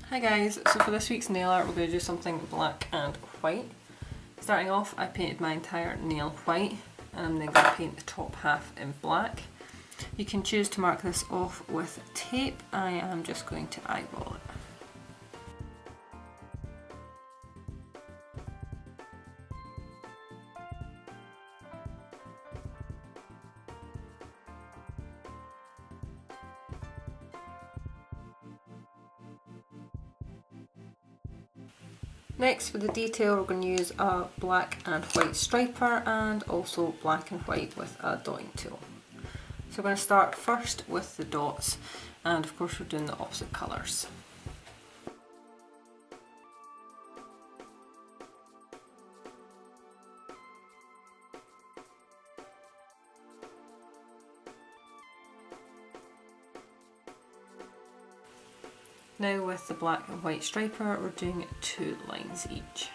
Hi guys, so for this week's nail art we're going to do something black and white. Starting off, I painted my entire nail white and I'm then going to paint the top half in black. You can choose to mark this off with tape. I am just going to eyeball it. Next, for the detail, we're going to use a black and white striper and also black and white with a dotting tool. So we're going to start first with the dots, and of course we're doing the opposite colours. Now with the black and white striper, we're doing 2 lines each.